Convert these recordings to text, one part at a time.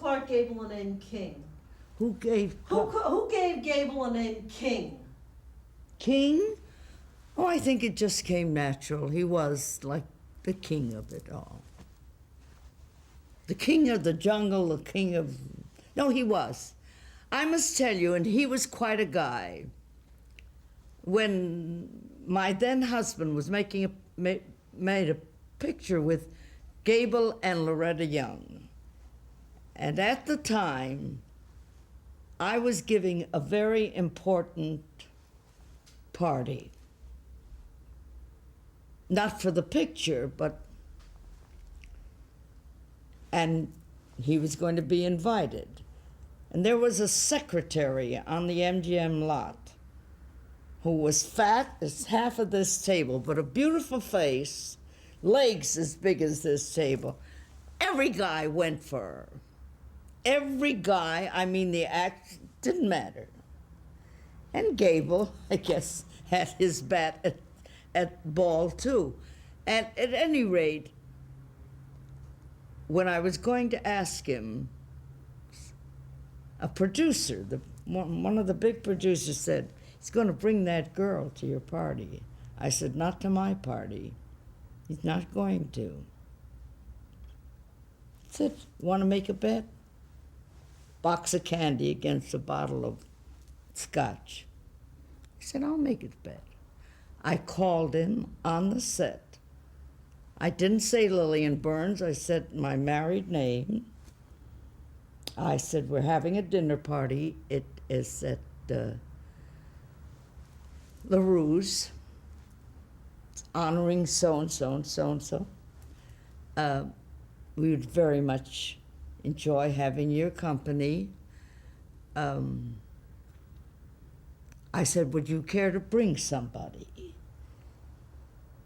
Clark Gable a name King? Who gave Who gave Gable a name King? King? Oh, I think it just came natural. He was like the king of it all. The king of the jungle, the king of... No, he was. I must tell you, and he was quite a guy. When my then husband was made a picture with Gable and Loretta Young, and at the time, I was giving a very important party. Not for the picture, but... And he was going to be invited. And there was a secretary on the MGM lot who was fat as half of this table, but a beautiful face, legs as big as this table. Every guy went for her. Every guy, I mean, the act didn't matter. And Gable, I guess, had his bat at ball too. And at any rate, when I was going to ask him, a producer, one of the big producers said, he's going to bring that girl to your party. I said, not to my party. He's not going to. He said, want to make a bet? Box of candy against a bottle of scotch. He said, I'll make it bet. I called him on the set. I didn't say Lillian Burns, I said my married name. I said, we're having a dinner party. It is at LaRue's. It's honoring so-and-so and so-and-so. We would very much enjoy having your company. I said, would you care to bring somebody?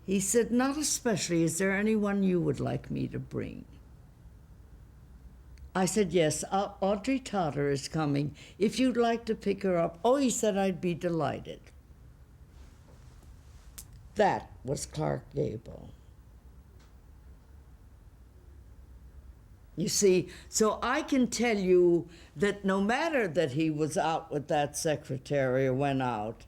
He said, not especially. Is there anyone you would like me to bring? I said, yes, Audrey Totter is coming. If you'd like to pick her up. Oh, he said, I'd be delighted. That was Clark Gable. You see, so I can tell you that no matter that he was out with that secretary or went out,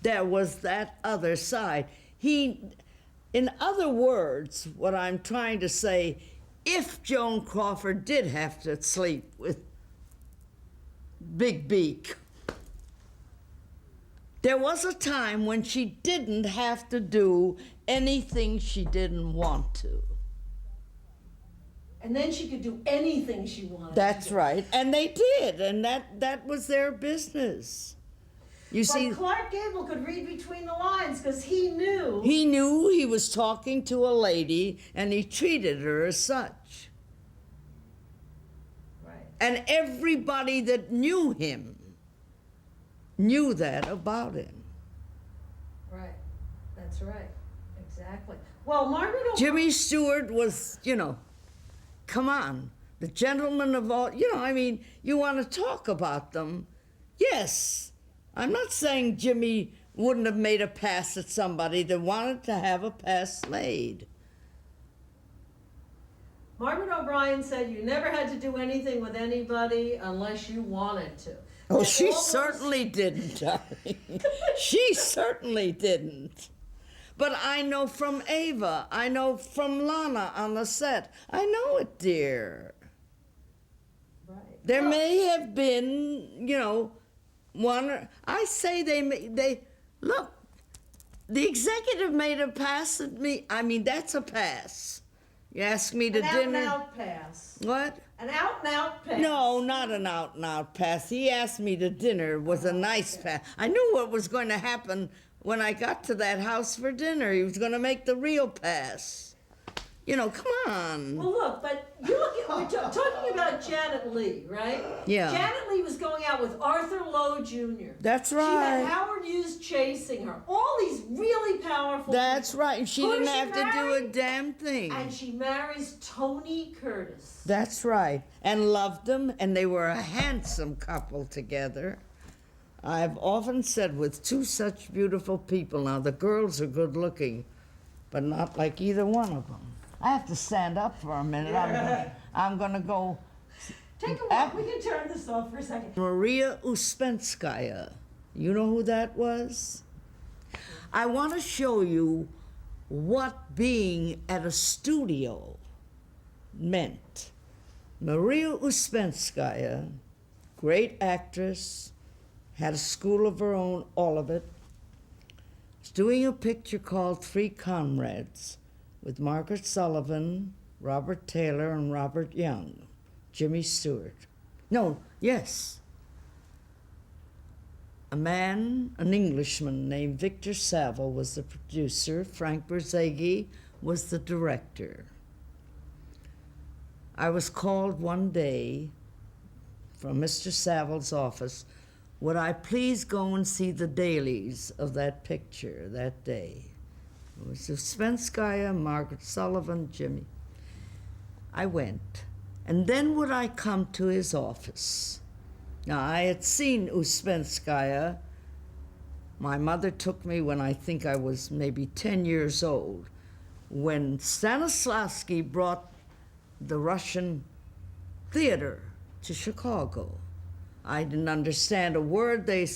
there was that other side. In other words, what I'm trying to say, if Joan Crawford did have to sleep with Big Beak, there was a time when she didn't have to do anything she didn't want to. And then she could do anything she wanted. That's right, and they did, and that was their business. You see, Clark Gable could read between the lines because he knew. He knew he was talking to a lady, and he treated her as such. Right. And everybody that knew him knew that about him. Right. That's right. Exactly. Well, Margaret O'Brien... Jimmy Stewart was, come on, the gentleman of all, I mean, you want to talk about them. Yes. I'm not saying Jimmy wouldn't have made a pass at somebody that wanted to have a pass made. Margaret O'Brien said you never had to do anything with anybody unless you wanted to. Oh, and she certainly didn't, darling. She certainly didn't. But I know from Ava, I know from Lana on the set. I know it, dear. Right. There may have been, one, I say they look, the executive made a pass at me. I mean, that's a pass. You ask me to dinner. An out-and-out pass. What? An out-and-out pass. No, not an out-and-out pass. He asked me to dinner. It was a nice pass. I knew what was going to happen when I got to that house for dinner. He was going to make the real pass. Come on. Well, look, but we're talking about Janet Leigh, right? Yeah. Janet Leigh was going out with Arthur Lowe Jr. That's right. She had Howard Hughes chasing her. All these really powerful That's people. right. She didn't have to do a damn thing. And she marries Tony Curtis. That's right. And loved him, and they were a handsome couple together. I've often said with two such beautiful people, now the girls are good looking, but not like either one of them. I have to stand up for a minute. I'm going to go Take a walk. We can turn this off for a second. Maria Uspenskaya. You know who that was? I want to show you what being at a studio meant. Maria Uspenskaya, great actress, had a school of her own, all of it, was doing a picture called Three Comrades with Margaret Sullivan, Robert Taylor, and Robert Young, Jimmy Stewart. No, yes. A man, an Englishman named Victor Saville was the producer. Frank Berzaghi was the director. I was called one day from Mr. Saville's office, would I please go and see the dailies of that picture that day? It was Uspenskaya, Margaret Sullivan, Jimmy. I went. And then would I come to his office? Now, I had seen Uspenskaya. My mother took me when I think I was maybe 10 years old, when Stanislavski brought the Russian theater to Chicago. I didn't understand a word they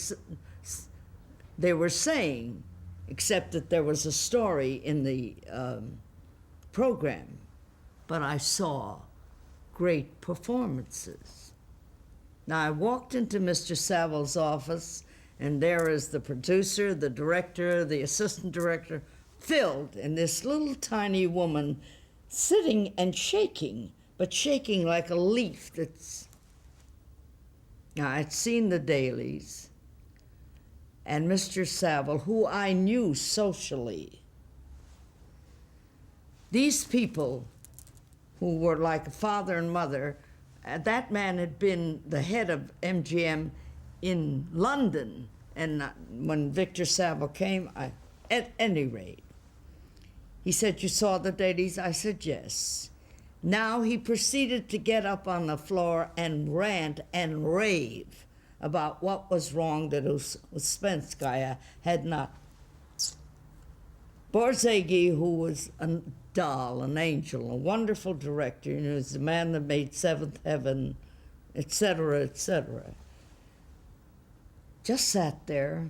were saying, except that there was a story in the program. But I saw great performances. Now, I walked into Mr. Saville's office, and there is the producer, the director, the assistant director, filled, and this little tiny woman sitting and shaking, but shaking like a leaf that's... Now, I'd seen the dailies, and Mr. Saville, who I knew socially, these people who were like a father and mother, that man had been the head of MGM in London, and when Victor Saville came, at any rate, he said, "You saw the dailies?" I said, "Yes." Now he proceeded to get up on the floor and rant and rave about what was wrong that Uspenskaya had not. Berzaghi, who was a doll, an angel, a wonderful director, you know, was the man that made Seventh Heaven, etc., just sat there.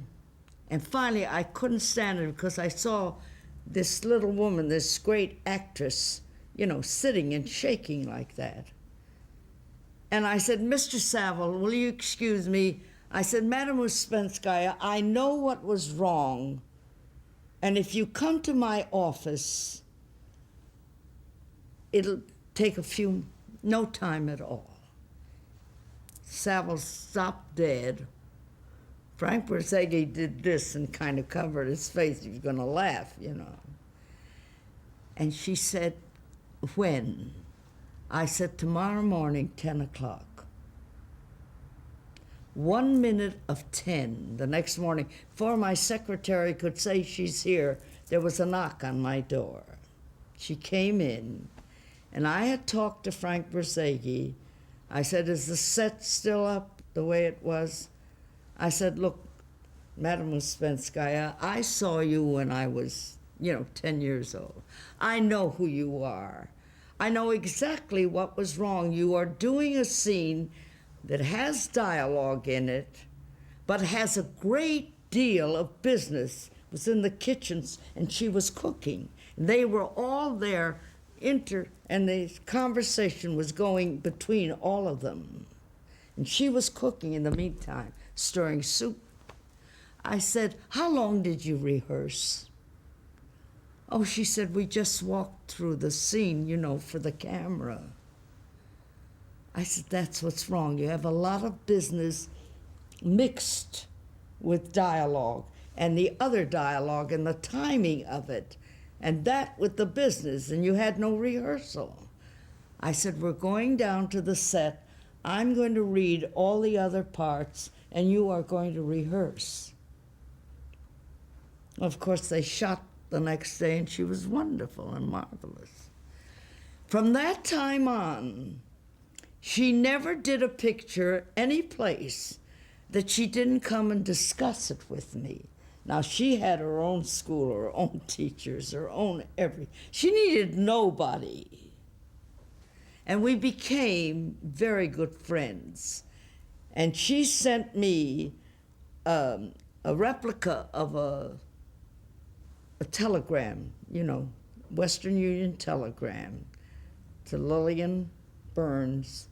And finally, I couldn't stand it because I saw this little woman, this great actress, you know, sitting and shaking like that. And I said, "Mr. Saville, will you excuse me?" I said, "Madame Uspenskaya, I know what was wrong, and if you come to my office, it'll take no time at all." Saville stopped dead. Frank Berzaghi did this and kind of covered his face. He was going to laugh, you know. And she said, "When?" I said, "Tomorrow morning, 10 o'clock. 1 minute of 10 the next morning, before my secretary could say she's here, there was a knock on my door. She came in, and I had talked to Frank Berzaghi. I said, "Is the set still up the way it was?" I said, "Look, Madame Uspenskaya, I saw you when I was, 10 years old. I know who you are. I know exactly what was wrong. You are doing a scene that has dialogue in it, but has a great deal of business." It was in the kitchens, and she was cooking. They were all there, and the conversation was going between all of them. And she was cooking in the meantime, stirring soup. I said, "How long did you rehearse?" "Oh," she said, "we just walked through the scene, for the camera." I said, "That's what's wrong. You have a lot of business mixed with dialogue, and the other dialogue and the timing of it, and that with the business, and you had no rehearsal." I said, "We're going down to the set. I'm going to read all the other parts, and you are going to rehearse." Of course, they shot the next day, and she was wonderful and marvelous. From that time on, she never did a picture any place that she didn't come and discuss it with me. Now, she had her own school, her own teachers, her own she needed nobody. And we became very good friends. And she sent me a replica of a telegram, you know, Western Union telegram, to Lillian Burns,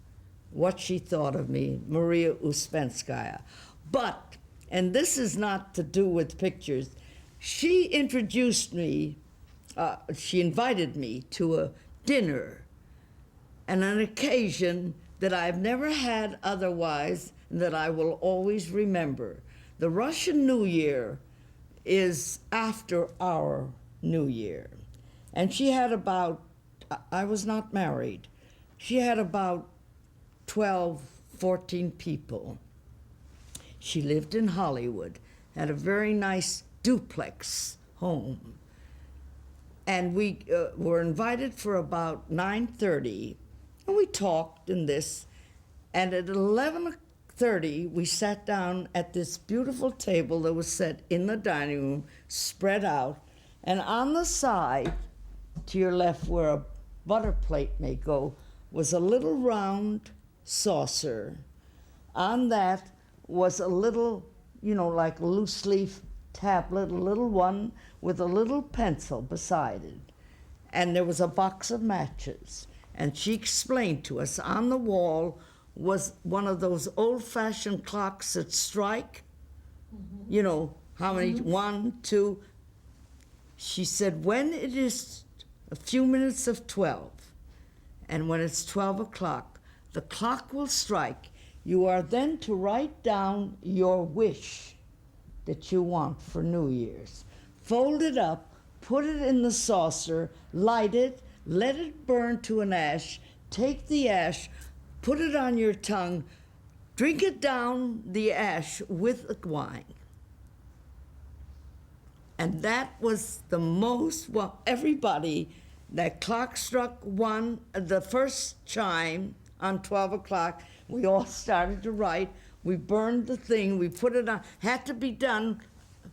what she thought of me, Maria Uspenskaya. But, and this is not to do with pictures, she introduced me, she invited me to a dinner and an occasion that I've never had otherwise and that I will always remember. The Russian New Year is after our New Year. And she had about, I was not married, she had about 12, 14 people. She lived in Hollywood, had a very nice duplex home. And we were invited for about 9:30, and we talked and this. And at 11:30, we sat down at this beautiful table that was set in the dining room, spread out. And on the side, to your left where a butter plate may go, was a little round saucer. On that was a little, you know, like a loose leaf tablet, a little one with a little pencil beside it. And there was a box of matches. And she explained to us on the wall was one of those old-fashioned clocks that strike. Mm-hmm. You know, how many? Mm-hmm. 1, 2. She said, when it is a few minutes of 12, and when it's 12 o'clock, the clock will strike. You are then to write down your wish that you want for New Year's. Fold it up, put it in the saucer, light it, let it burn to an ash, take the ash, put it on your tongue, drink it down the ash with the wine. And that was the most, well, everybody, that clock struck 1, the first chime on 12 o'clock, we all started to write. We burned the thing, we put it on, had to be done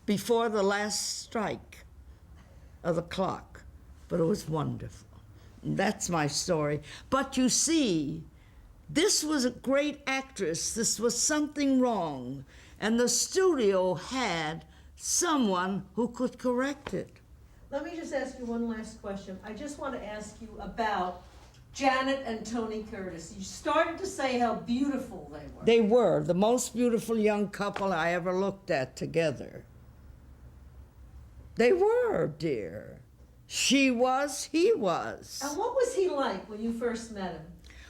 before the last strike of the clock, but it was wonderful. And that's my story. But you see, this was a great actress, this was something wrong, and the studio had someone who could correct it. Let me just ask you one last question. I just want to ask you about Janet and Tony Curtis. You started to say how beautiful they were. They were the most beautiful young couple I ever looked at together. They were, dear. She was, he was. And what was he like when you first met him?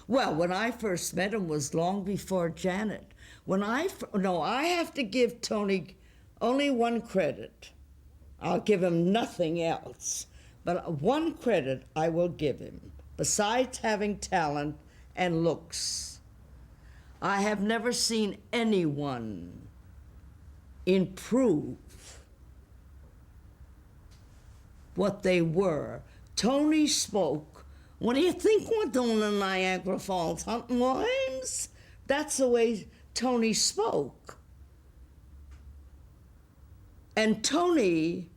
Well, when I first met him was long before Janet. I have to give Tony only one credit. I'll give him nothing else. But one credit I will give him. Besides having talent and looks, I have never seen anyone improve what they were. Tony spoke. What do you think we're doing in Niagara Falls? Hunting lions? That's the way Tony spoke. And Tony,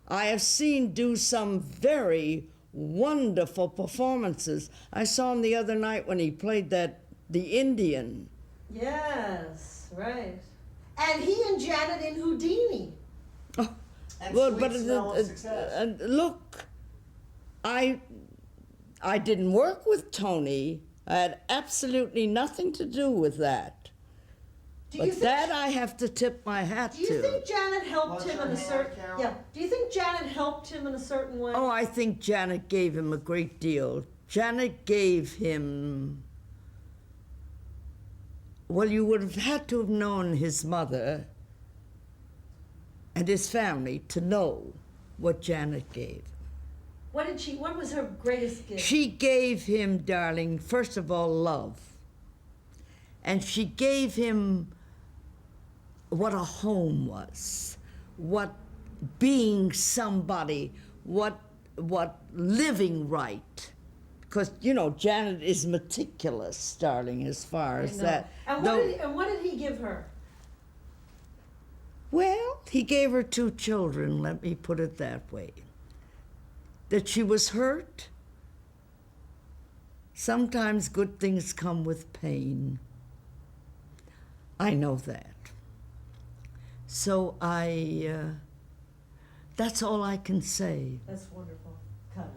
I have seen do some very wonderful performances. I saw him the other night when he played the Indian. Yes, right. And he and Janet in Houdini. Oh, And well, Sweet but Smell of Success. Look, I didn't work with Tony. I had absolutely nothing to do with that. But that I have to tip my hat to. Do you think Janet helped him in a certain? Carol? Yeah. Do you think Janet helped him in a certain way? Oh, I think Janet gave him a great deal. Janet gave him. Well, you would have had to have known his mother and his family to know what Janet gave. What was her greatest gift? She gave him, darling, first of all, love. And she gave him what a home was, what being somebody, what living right. Because, you know, Janet is meticulous, darling, as far as that. And what did he give her? Well, he gave her 2 children, let me put it that way. That she was hurt, Sometimes good things come with pain. I know that. So that's all I can say. That's wonderful.